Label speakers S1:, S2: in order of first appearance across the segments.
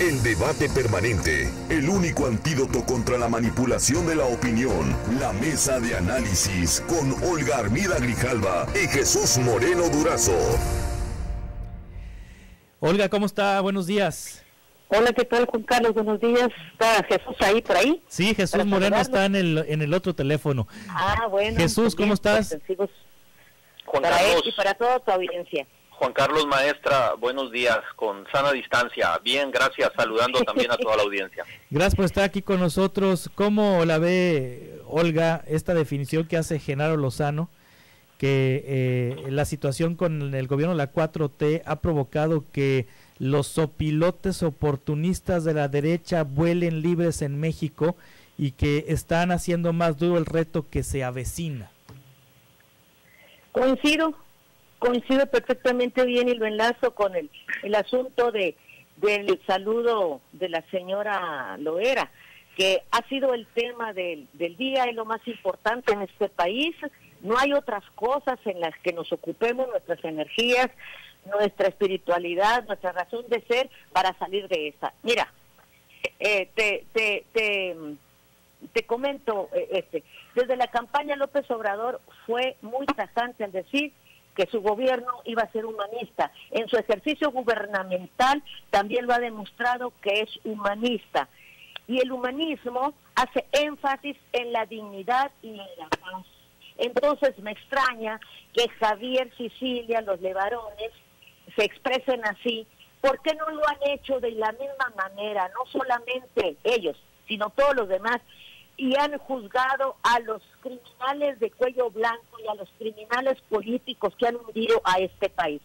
S1: El debate permanente, el único antídoto contra la manipulación de la opinión. La mesa de análisis con Olga Armida Grijalva y Jesús Moreno Durazo.
S2: Olga, ¿cómo está? Buenos días.
S3: Hola, ¿qué tal, Juan Carlos? Buenos días. ¿Está Jesús ahí por ahí?
S2: Sí, Jesús Moreno está en el otro teléfono.
S3: Ah, bueno.
S2: Jesús, ¿cómo estás?
S4: Juan
S3: para
S4: Carlos,
S3: él y para toda tu audiencia.
S4: Juan Carlos, maestra, buenos días, con sana distancia. Bien, gracias, saludando también a toda la audiencia.
S2: Gracias por estar aquí con nosotros. ¿Cómo la ve, Olga, esta definición que hace Genaro Lozano, que la situación con el gobierno de la 4T ha provocado que los sopilotes oportunistas de la derecha vuelen libres en México y que están haciendo más duro el reto que se avecina?
S3: Coincido perfectamente bien y lo enlazo con el asunto del saludo de la señora Loera, que ha sido el tema del día, es lo más importante en este país. No hay otras cosas en las que nos ocupemos nuestras energías, nuestra espiritualidad, nuestra razón de ser para salir de esa. Mira, te comento, desde la campaña López Obrador fue muy tajante al decir que su gobierno iba a ser humanista. En su ejercicio gubernamental también lo ha demostrado que es humanista. Y el humanismo hace énfasis en la dignidad y en la paz. Entonces me extraña que Javier Sicilia, los Levarones, se expresen así. ¿Por qué no lo han hecho de la misma manera? No solamente ellos, sino todos los demás. Y han juzgado a los criminales de cuello blanco y a los criminales políticos que han hundido a este país.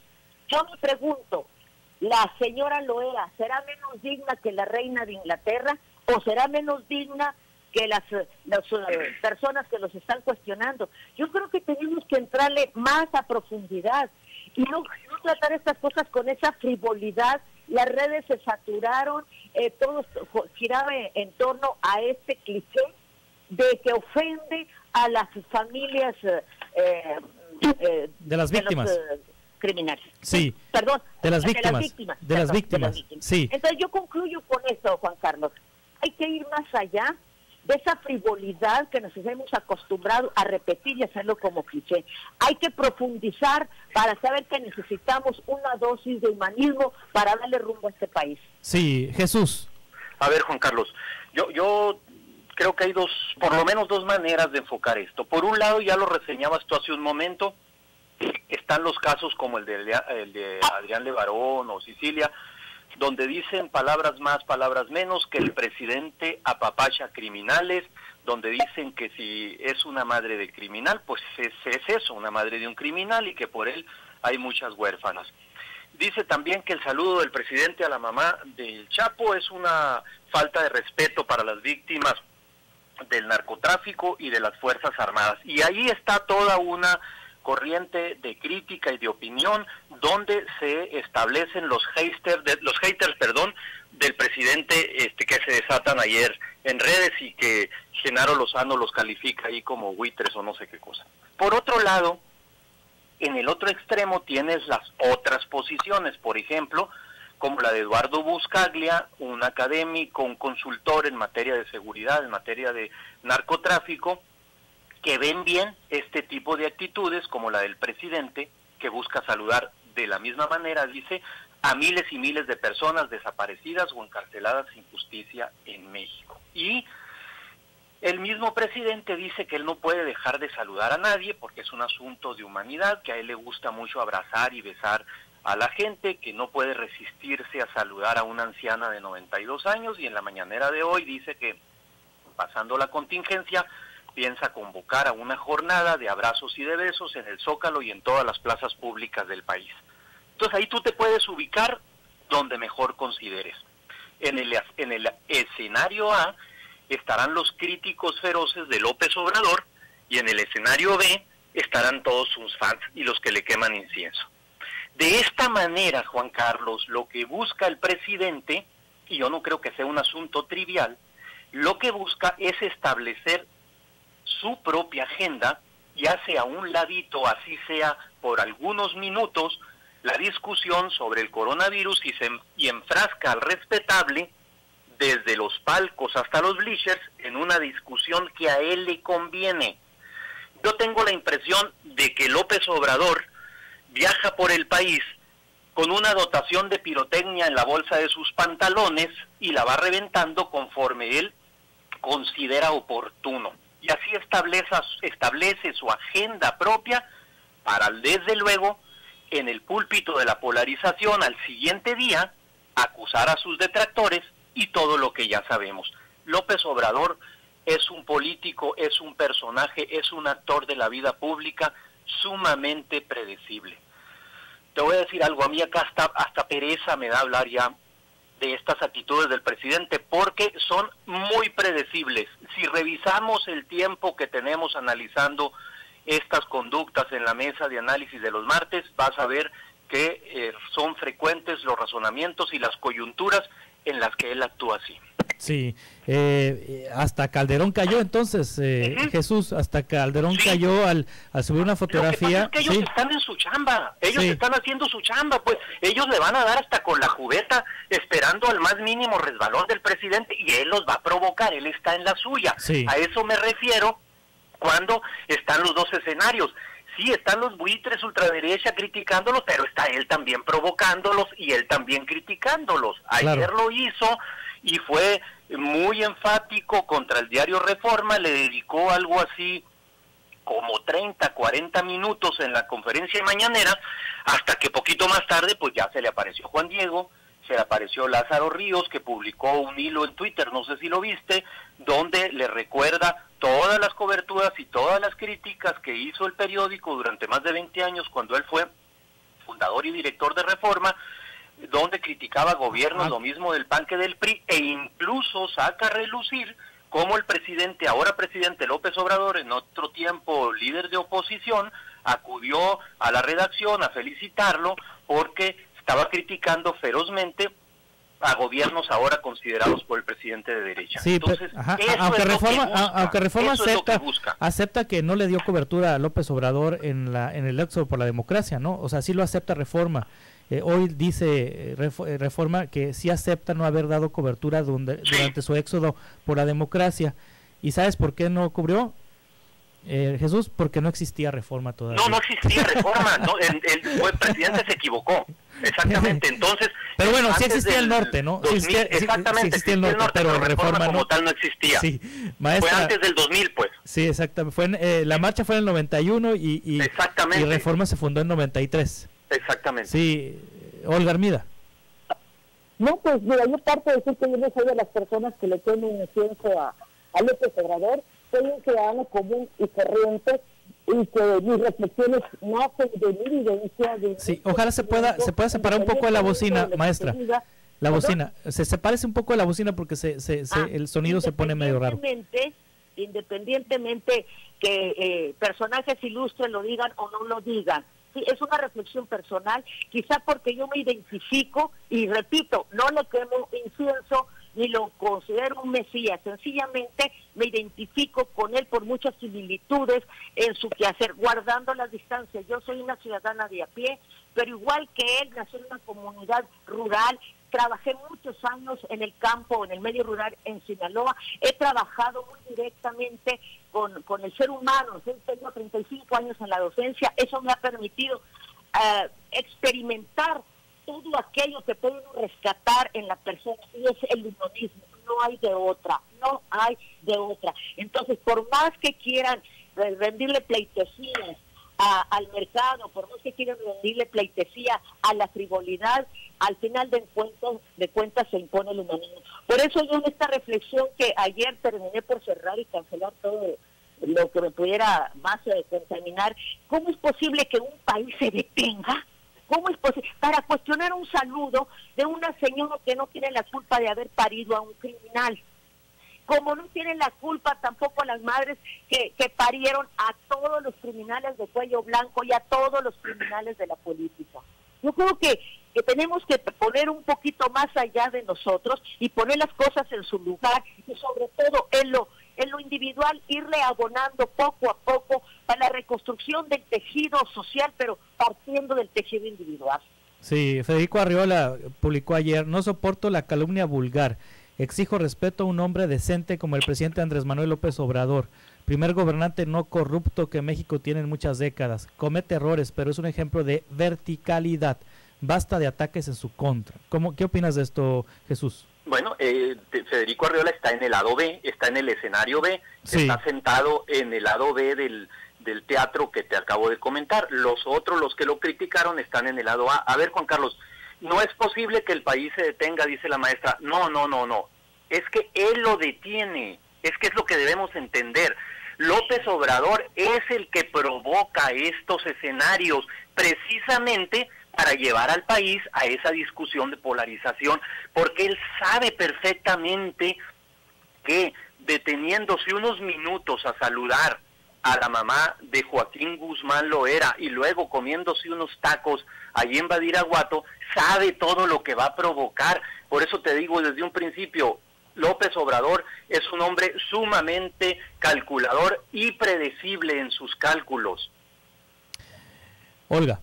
S3: Yo me pregunto, ¿la señora Loera será menos digna que la reina de Inglaterra o será menos digna que las personas que los están cuestionando? Yo creo que tenemos que entrarle más a profundidad y no tratar estas cosas con esa frivolidad. Las redes se saturaron, todo giraba en torno a este cliché de que ofende a las familias
S2: de las víctimas,
S3: de los, criminales.
S2: Sí,
S3: perdón,
S2: de las víctimas. Sí.
S3: Entonces yo concluyo con esto, Juan Carlos. Hay que ir más allá de esa frivolidad que nos hemos acostumbrado a repetir y hacerlo como cliché. Hay que profundizar para saber que necesitamos una dosis de humanismo para darle rumbo a este país.
S2: Sí, Jesús.
S4: A ver, Juan Carlos, yo creo que hay por lo menos dos maneras de enfocar esto. Por un lado, ya lo reseñabas tú hace un momento, están los casos como el de Adrián Levarón o Sicilia, donde dicen palabras más, palabras menos, que el presidente apapacha criminales, donde dicen que si es una madre de criminal, pues es eso, una madre de un criminal, y que por él hay muchas huérfanas. Dice también que el saludo del presidente a la mamá del Chapo es una falta de respeto para las víctimas del narcotráfico y de las Fuerzas Armadas. Y ahí está toda una corriente de crítica y de opinión donde se establecen los haters del presidente que se desatan ayer en redes y que Genaro Lozano los califica ahí como buitres o no sé qué cosa. Por otro lado, en el otro extremo tienes las otras posiciones, por ejemplo, como la de Eduardo Buscaglia, un académico, un consultor en materia de seguridad, en materia de narcotráfico, que ven bien este tipo de actitudes, como la del presidente, que busca saludar de la misma manera, dice, a miles y miles de personas desaparecidas o encarceladas sin justicia en México. Y el mismo presidente dice que él no puede dejar de saludar a nadie porque es un asunto de humanidad, que a él le gusta mucho abrazar y besar a la gente, que no puede resistirse a saludar a una anciana de 92 años, y en la mañanera de hoy dice que, pasando la contingencia, piensa convocar a una jornada de abrazos y de besos en el Zócalo y en todas las plazas públicas del país. Entonces ahí tú te puedes ubicar donde mejor consideres. En el escenario A estarán los críticos feroces de López Obrador, y en el escenario B estarán todos sus fans y los que le queman incienso. De esta manera, Juan Carlos, lo que busca el presidente, y yo no creo que sea un asunto trivial, lo que busca es establecer su propia agenda y hace a un ladito, así sea por algunos minutos, la discusión sobre el coronavirus y enfrasca al respetable desde los palcos hasta los bleachers en una discusión que a él le conviene. Yo tengo la impresión de que López Obrador viaja por el país con una dotación de pirotecnia en la bolsa de sus pantalones y la va reventando conforme él considera oportuno. Y así establece su agenda propia para, desde luego, en el púlpito de la polarización al siguiente día, acusar a sus detractores y todo lo que ya sabemos. López Obrador es un político, es un personaje, es un actor de la vida pública sumamente predecible. Te voy a decir algo, a mí acá hasta pereza me da hablar ya de estas actitudes del presidente, porque son muy predecibles. Si revisamos el tiempo que tenemos analizando estas conductas en la mesa de análisis de los martes, vas a ver que son frecuentes los razonamientos y las coyunturas en las que él actúa así.
S2: Sí, hasta Calderón cayó entonces, Jesús, hasta Calderón cayó al subir una fotografía.
S4: Lo que pasa es que ellos están en su chamba, ellos están haciendo su chamba, pues ellos le van a dar hasta con la cubeta, esperando al más mínimo resbalón del presidente, y él los va a provocar, él está en la suya. A eso me refiero cuando están los dos escenarios. Sí, están los buitres ultraderecha criticándolos, pero está él también provocándolos y él también criticándolos. Ayer lo hizo y fue muy enfático contra el diario Reforma, le dedicó algo así como 30, 40 minutos en la conferencia mañanera, hasta que poquito más tarde pues ya se le apareció Juan Diego, se le apareció Lázaro Ríos, que publicó un hilo en Twitter, no sé si lo viste, donde le recuerda todas las coberturas y todas las críticas que hizo el periódico durante más de 20 años cuando él fue fundador y director de Reforma, donde criticaba gobiernos, lo mismo del PAN que del PRI, e incluso saca a relucir cómo el presidente, ahora presidente López Obrador, en otro tiempo líder de oposición, acudió a la redacción a felicitarlo porque estaba criticando ferozmente a gobiernos ahora considerados por el presidente de derecha.
S2: Sí, entonces, aunque Reforma acepta que no le dio cobertura a López Obrador en el éxodo por la democracia, ¿no? O sea, sí lo acepta Reforma. Hoy dice Reforma que sí acepta no haber dado cobertura durante su éxodo por la democracia. ¿Y sabes por qué no cubrió? Jesús, porque no existía Reforma todavía.
S4: No existía Reforma, no, el presidente se equivocó, exactamente, entonces...
S2: Pero bueno, sí existía el norte, ¿no?
S4: 2000, exactamente, sí existía el norte, pero Reforma como tal no existía.
S2: Sí, maestra,
S4: fue antes del 2000, pues.
S2: Sí, exactamente, la marcha fue en el 91 y Reforma se fundó en 93.
S4: Exactamente.
S2: Sí, Olga Armida.
S3: No, pues mira, yo parto de decir que yo no soy de las personas que le tienen incienso a López Obrador. Soy un ciudadano común y corriente, y que mis reflexiones nacen de mi vivencia.
S2: Sí, ojalá se pueda separar un poco de la bocina, maestra. La bocina, se parece un poco de la bocina porque el sonido se pone medio raro.
S3: Independientemente que personajes ilustres lo digan o no lo digan. Sí, es una reflexión personal, quizá porque yo me identifico, y repito, no le quemo incienso, ni lo considero un mesías, sencillamente me identifico con él por muchas similitudes en su quehacer, guardando las distancias. Yo soy una ciudadana de a pie, pero igual que él, nací en una comunidad rural, trabajé muchos años en el campo, en el medio rural en Sinaloa, he trabajado muy directamente con el ser humano, tengo 35 años en la docencia, eso me ha permitido experimentar todo aquello que puede rescatar en la persona, y es el humanismo, no hay de otra. Entonces, por más que quieran rendirle pleitesías al mercado, por más que quieran rendirle pleitesía a la frivolidad, al final de cuentas se impone el humanismo. Por eso yo en esta reflexión que ayer terminé por cerrar y cancelar todo lo que me pudiera más contaminar, ¿cómo es posible que un país se detenga? ¿Cómo es posible? Para cuestionar un saludo de una señora que no tiene la culpa de haber parido a un criminal. Como no tienen la culpa tampoco las madres que parieron a todos los criminales de cuello blanco y a todos los criminales de la política. Yo creo que tenemos que poner un poquito más allá de nosotros y poner las cosas en su lugar, y sobre todo en lo individual, irle abonando poco a poco para la reconstrucción del tejido social, pero partiendo del tejido individual.
S2: Sí, Federico Arriola publicó ayer: no soporto la calumnia vulgar, exijo respeto a un hombre decente como el presidente Andrés Manuel López Obrador, primer gobernante no corrupto que México tiene en muchas décadas, comete errores, pero es un ejemplo de verticalidad, basta de ataques en su contra. ¿Qué opinas de esto, Jesús?
S4: Bueno, Federico Arriola está en el lado B, está en el escenario B,
S2: sí,
S4: está sentado en el lado B del teatro que te acabo de comentar. Los otros, los que lo criticaron, están en el lado A. A ver, Juan Carlos, no es posible que el país se detenga, dice la maestra. No. Es que él lo detiene. Es que es lo que debemos entender. López Obrador es el que provoca estos escenarios precisamente para llevar al país a esa discusión de polarización, porque él sabe perfectamente que deteniéndose unos minutos a saludar a la mamá de Joaquín Guzmán Loera y luego comiéndose unos tacos allí en Badiraguato, sabe todo lo que va a provocar. Por eso te digo desde un principio, López Obrador es un hombre sumamente calculador y predecible en sus cálculos.
S2: Olga.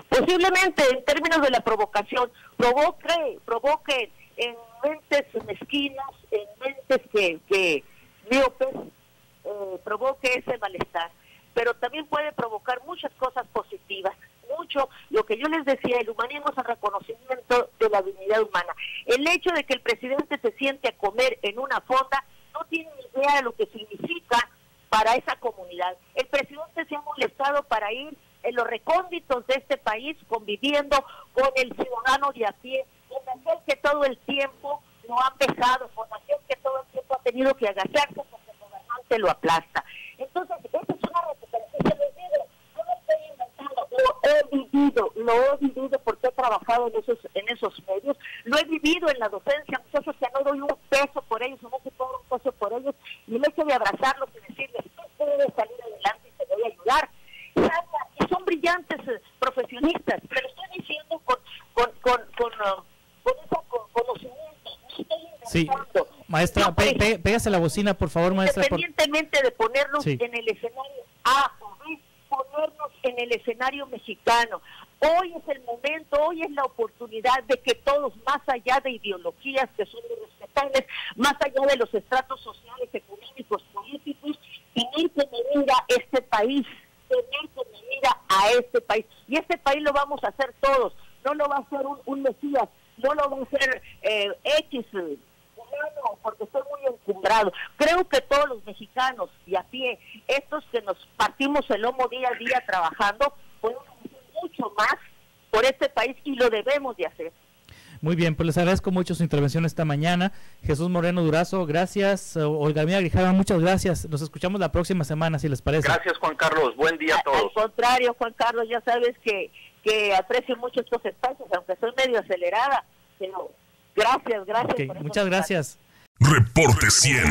S3: Posiblemente en términos de la provocación, provoque en mentes mezquinas, en mentes que miopes, provoque ese malestar, pero también puede provocar muchas cosas positivas, mucho lo que yo les decía, el humanismo es el reconocimiento de la dignidad humana. El hecho de que el presidente se siente a comer en una fonda no tiene ni idea de lo que significa para esa comunidad. El presidente se ha molestado para ir en los recónditos de este país, conviviendo con el ciudadano de a pie, con aquel que todo el tiempo lo han vejado, con aquel que todo el tiempo ha tenido que agacharse porque el gobernante lo aplasta. Entonces, esa es una recuperación. Se les digo, no lo estoy inventando, lo he vivido porque he trabajado en esos medios, lo he vivido en la docencia, muchachos que no doy un peso por ellos, no se cobro un peso por ellos, y el hecho de abrazarlos y decirles, tú puedes salir adelante y te voy a ayudar. Y son brillantes profesionistas, pero estoy diciendo con ese conocimiento.
S2: Sí, maestra, pégase la bocina, por favor, maestra.
S3: Independientemente de ponernos
S2: sí.
S3: en el escenario A o B, ponernos en el escenario mexicano. Hoy es el momento, hoy es la oportunidad de que todos, más allá de ideologías que son irrespetables, más allá de los estratos sociales, económicos, políticos, tener que venir a este país. Tener que venir a este país. Y este país lo vamos a hacer todos. No lo va a hacer un Mesías, no lo va a hacer X, porque estoy muy encumbrado. Creo que todos los mexicanos y a pie, estos que nos partimos el lomo día a día trabajando, podemos hacer mucho más por este país y lo debemos de hacer.
S2: Muy bien, pues les agradezco mucho su intervención esta mañana. Jesús Moreno Durazo, gracias. Olga Armida Grijalva, muchas gracias. Nos escuchamos la próxima semana, si les parece.
S4: Gracias, Juan Carlos. Buen día a todos.
S3: Al contrario, Juan Carlos, ya sabes que aprecio mucho estos espacios, aunque soy medio acelerada, pero gracias.
S2: Okay, muchas gracias.
S1: Reporte 100.